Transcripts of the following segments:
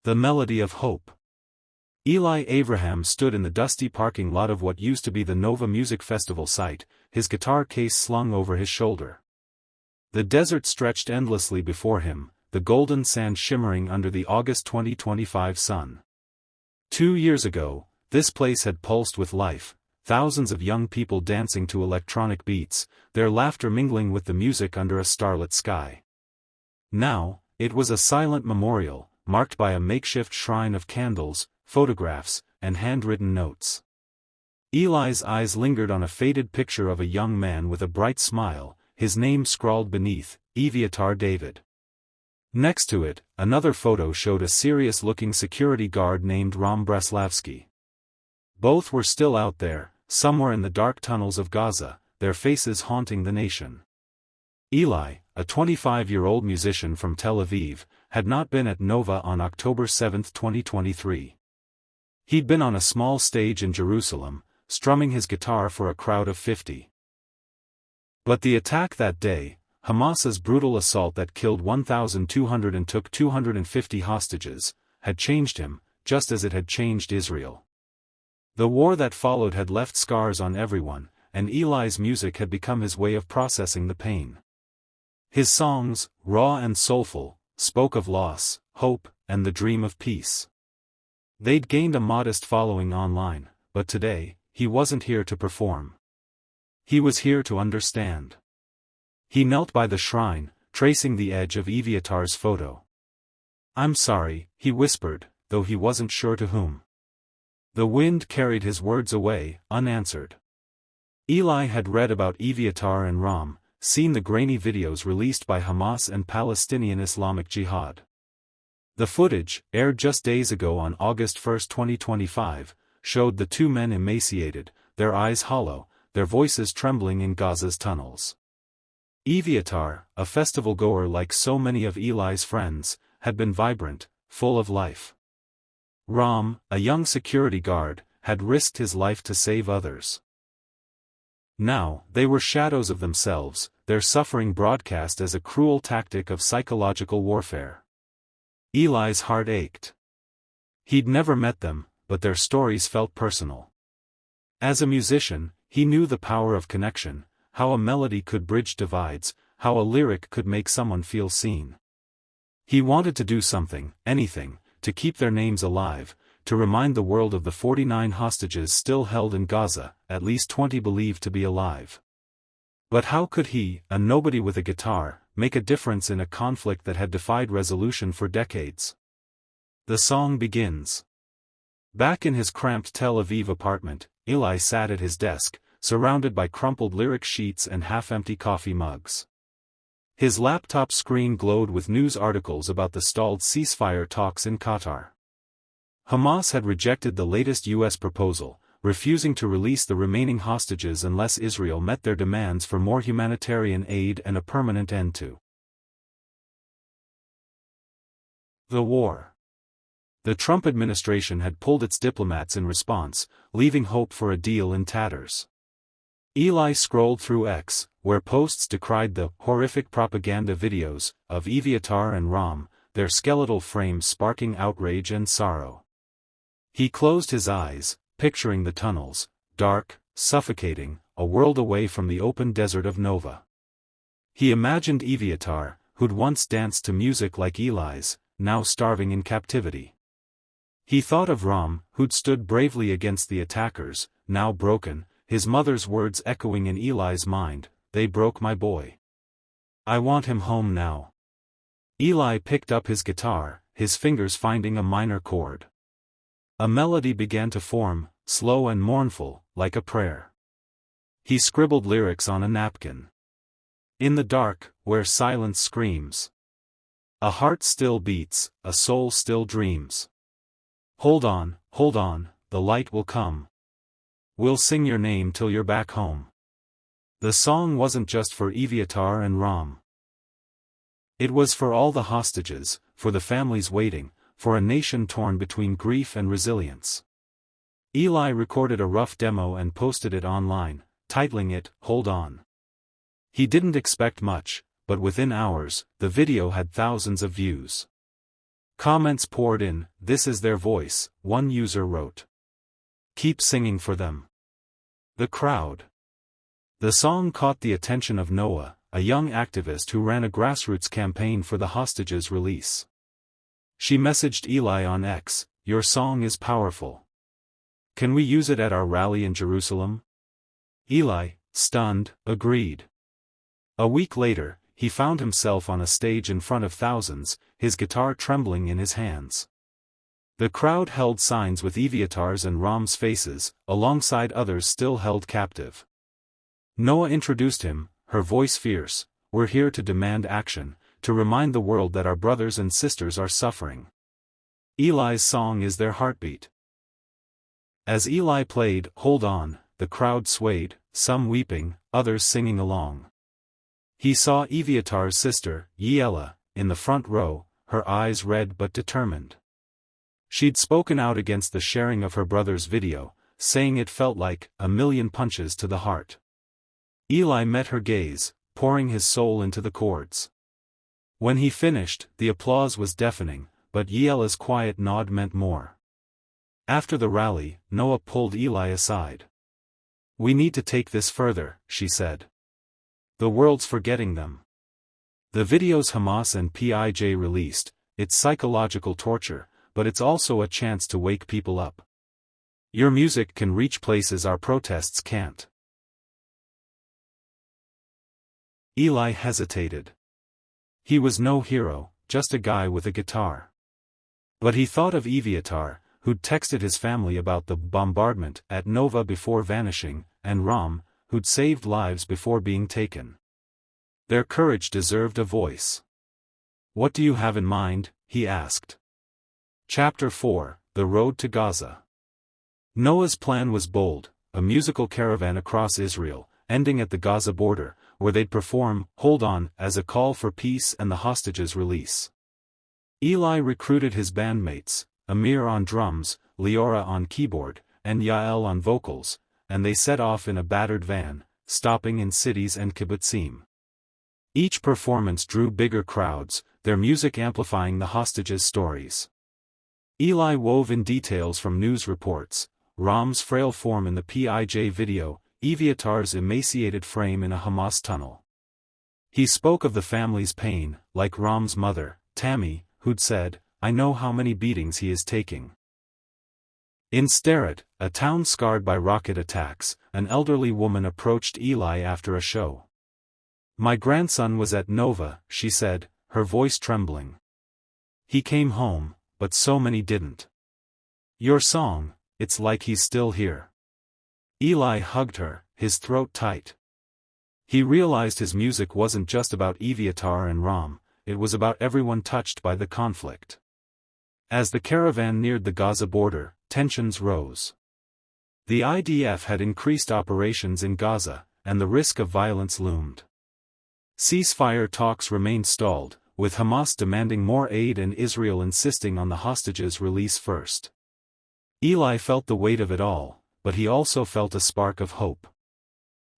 The melody of hope. Eli Abraham stood in the dusty parking lot of what used to be the Nova Music Festival site, his guitar case slung over his shoulder. The desert stretched endlessly before him, the golden sand shimmering under the August 2025 sun. 2 years ago, this place had pulsed with life, thousands of young people dancing to electronic beats, their laughter mingling with the music under a starlit sky. Now, it was a silent memorial, marked by a makeshift shrine of candles, photographs, and handwritten notes. Eli's eyes lingered on a faded picture of a young man with a bright smile, his name scrawled beneath, Evyatar David. Next to it, another photo showed a serious-looking security guard named Braslavski. Both were still out there, somewhere in the dark tunnels of Gaza, their faces haunting the nation. Eli, a 25-year-old musician from Tel Aviv, had not been at Nova on October 7, 2023. He'd been on a small stage in Jerusalem, strumming his guitar for a crowd of 50. But the attack that day, Hamas's brutal assault that killed 1,200 and took 250 hostages, had changed him, just as it had changed Israel. The war that followed had left scars on everyone, and Eli's music had become his way of processing the pain. His songs, raw and soulful, spoke of loss, hope, and the dream of peace. They'd gained a modest following online, but today, he wasn't here to perform. He was here to understand. He knelt by the shrine, tracing the edge of Evyatar's photo. "I'm sorry," he whispered, though he wasn't sure to whom. The wind carried his words away, unanswered. Eli had read about Evyatar and Ram, seen the grainy videos released by Hamas and Palestinian Islamic Jihad. The footage, aired just days ago on August 1, 2025, showed the two men emaciated, their eyes hollow, their voices trembling in Gaza's tunnels. Evyatar, a festival-goer like so many of Eli's friends, had been vibrant, full of life. Ram, a young security guard, had risked his life to save others. Now, they were shadows of themselves, their suffering broadcast as a cruel tactic of psychological warfare. Eli's heart ached. He'd never met them, but their stories felt personal. As a musician, he knew the power of connection, how a melody could bridge divides, how a lyric could make someone feel seen. He wanted to do something, anything, to keep their names alive, to remind the world of the 49 hostages still held in Gaza, at least 20 believed to be alive. But how could he, a nobody with a guitar, make a difference in a conflict that had defied resolution for decades? The song begins. Back in his cramped Tel Aviv apartment, Eli sat at his desk, surrounded by crumpled lyric sheets and half-empty coffee mugs. His laptop screen glowed with news articles about the stalled ceasefire talks in Qatar. Hamas had rejected the latest U.S. proposal, refusing to release the remaining hostages unless Israel met their demands for more humanitarian aid and a permanent end to the war. The Trump administration had pulled its diplomats in response, leaving hope for a deal in tatters. Eli scrolled through X, where posts decried the horrific propaganda videos of Evyatar and Ram, their skeletal frames sparking outrage and sorrow. He closed his eyes, picturing the tunnels, dark, suffocating, a world away from the open desert of Nova. He imagined Evyatar, who'd once danced to music like Eli's, now starving in captivity. He thought of Ram, who'd stood bravely against the attackers, now broken, his mother's words echoing in Eli's mind, "They broke my boy. I want him home now." Eli picked up his guitar, his fingers finding a minor chord. A melody began to form, slow and mournful, like a prayer. He scribbled lyrics on a napkin. In the dark, where silence screams, a heart still beats, a soul still dreams. Hold on, the light will come. We'll sing your name till you're back home. The song wasn't just for Evyatar and Ram. It was for all the hostages, for the families waiting, for a nation torn between grief and resilience. Eli recorded a rough demo and posted it online, titling it, "Hold On." He didn't expect much, but within hours, the video had thousands of views. Comments poured in, "This is their voice," one user wrote. "Keep singing for them." The crowd. The song caught the attention of Noah, a young activist who ran a grassroots campaign for the hostages' release. She messaged Eli on X, "Your song is powerful. Can we use it at our rally in Jerusalem?" Eli, stunned, agreed. A week later, he found himself on a stage in front of thousands, his guitar trembling in his hands. The crowd held signs with Evyatar's and Ram's faces, alongside others still held captive. Noah introduced him, her voice fierce, "We're here to demand action, to remind the world that our brothers and sisters are suffering. Eli's song is their heartbeat." As Eli played "Hold On," the crowd swayed, some weeping, others singing along. He saw Evyatar's sister, Yella, in the front row, her eyes red but determined. She'd spoken out against the sharing of her brother's video, saying it felt like a million punches to the heart. Eli met her gaze, pouring his soul into the chords. When he finished, the applause was deafening, but Yella's quiet nod meant more. After the rally, Noah pulled Eli aside. "We need to take this further," she said. "The world's forgetting them." The videos Hamas and PIJ released, it's psychological torture, but it's also a chance to wake people up. Your music can reach places our protests can't. Eli hesitated. He was no hero, just a guy with a guitar. But he thought of Evyatar, who'd texted his family about the bombardment at Nova before vanishing, and Ram, who'd saved lives before being taken. Their courage deserved a voice. "What do you have in mind?" he asked. Chapter 4, The Road to Gaza. Noah's plan was bold, a musical caravan across Israel, ending at the Gaza border, where they'd perform "Hold On" as a call for peace and the hostages' release. Eli recruited his bandmates, Amir on drums, Leora on keyboard, and Yael on vocals, and they set off in a battered van, stopping in cities and kibbutzim. Each performance drew bigger crowds, their music amplifying the hostages' stories. Eli wove in details from news reports, Ram's frail form in the PIJ video, Evyatar's emaciated frame in a Hamas tunnel. He spoke of the family's pain, like Ram's mother, Tammy, who'd said, "I know how many beatings he is taking." In Sderot, a town scarred by rocket attacks, an elderly woman approached Eli after a show. "My grandson was at Nova," she said, her voice trembling. "He came home, but so many didn't. Your song, it's like he's still here." Eli hugged her, his throat tight. He realized his music wasn't just about Evyatar and Ram, it was about everyone touched by the conflict. As the caravan neared the Gaza border, tensions rose. The IDF had increased operations in Gaza, and the risk of violence loomed. Ceasefire talks remained stalled, with Hamas demanding more aid and Israel insisting on the hostages' release first. Eli felt the weight of it all, but he also felt a spark of hope.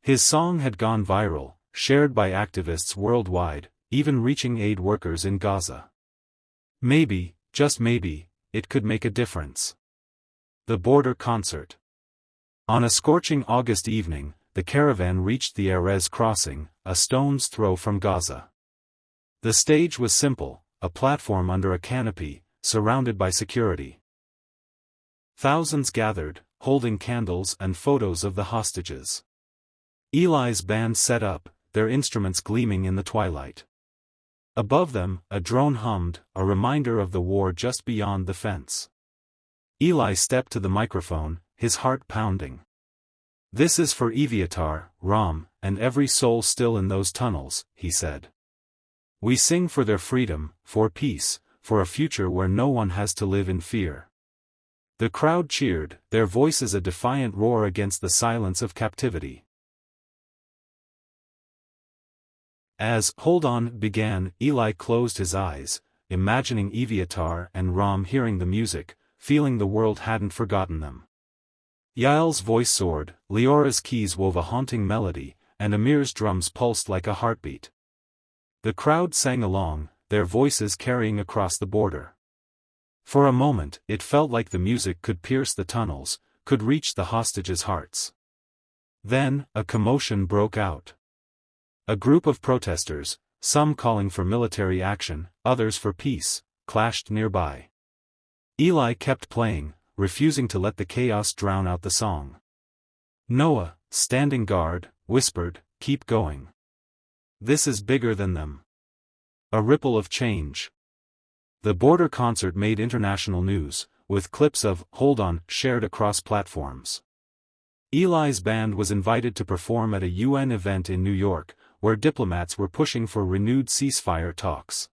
His song had gone viral, shared by activists worldwide, even reaching aid workers in Gaza. Maybe, just maybe, it could make a difference. The border concert. On a scorching August evening, the caravan reached the Erez crossing, a stone's throw from Gaza. The stage was simple, a platform under a canopy, surrounded by security. Thousands gathered, holding candles and photos of the hostages. Eli's band set up, their instruments gleaming in the twilight. Above them, a drone hummed, a reminder of the war just beyond the fence. Eli stepped to the microphone, his heart pounding. "This is for Evyatar, Ram, and every soul still in those tunnels," he said. "We sing for their freedom, for peace, for a future where no one has to live in fear." The crowd cheered, their voices a defiant roar against the silence of captivity. As "Hold On" began, Eli closed his eyes, imagining Evyatar and Ram hearing the music, feeling the world hadn't forgotten them. Yael's voice soared, Leora's keys wove a haunting melody, and Amir's drums pulsed like a heartbeat. The crowd sang along, their voices carrying across the border. For a moment, it felt like the music could pierce the tunnels, could reach the hostages' hearts. Then, a commotion broke out. A group of protesters, some calling for military action, others for peace, clashed nearby. Eli kept playing, refusing to let the chaos drown out the song. Noah, standing guard, whispered, "Keep going. This is bigger than them." A ripple of change. The border concert made international news, with clips of "Hold On" shared across platforms. Eli's band was invited to perform at a UN event in New York, where diplomats were pushing for renewed ceasefire talks.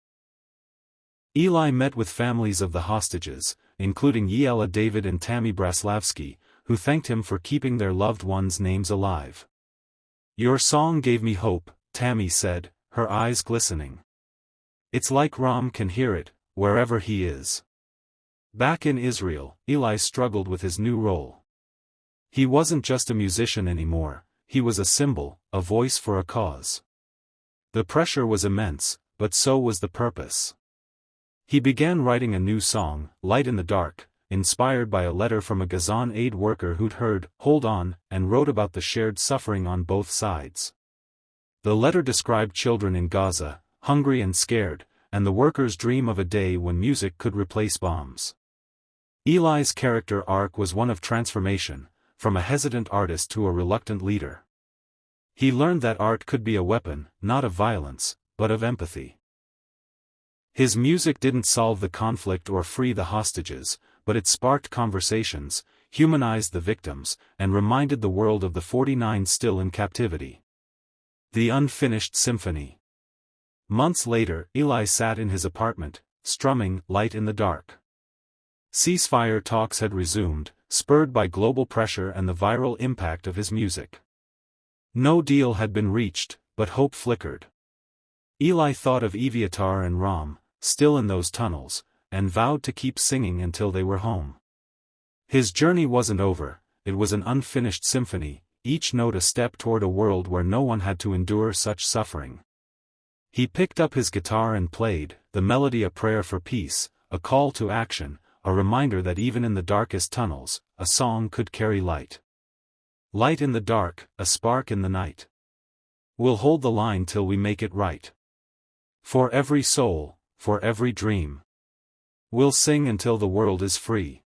Eli met with families of the hostages, including Yela David and Tammy Braslavski, who thanked him for keeping their loved ones' names alive. "Your song gave me hope," Tammy said, her eyes glistening. "It's like Ram can hear it, wherever he is." Back in Israel, Eli struggled with his new role. He wasn't just a musician anymore, he was a symbol, a voice for a cause. The pressure was immense, but so was the purpose. He began writing a new song, Light in the Dark, inspired by a letter from a Gazan aid worker who'd heard "Hold On" and wrote about the shared suffering on both sides. The letter described children in Gaza, hungry and scared, and the workers' dream of a day when music could replace bombs. Eli's character arc was one of transformation, from a hesitant artist to a reluctant leader. He learned that art could be a weapon, not of violence, but of empathy. His music didn't solve the conflict or free the hostages, but it sparked conversations, humanized the victims, and reminded the world of the 49 still in captivity. The Unfinished Symphony. Months later, Eli sat in his apartment, strumming "Light in the Dark." Ceasefire talks had resumed, spurred by global pressure and the viral impact of his music. No deal had been reached, but hope flickered. Eli thought of Evyatar and Ram, still in those tunnels, and vowed to keep singing until they were home. His journey wasn't over, it was an unfinished symphony, each note a step toward a world where no one had to endure such suffering. He picked up his guitar and played, the melody a prayer for peace, a call to action, a reminder that even in the darkest tunnels, a song could carry light. Light in the dark, a spark in the night. We'll hold the line till we make it right. For every soul, for every dream. We'll sing until the world is free.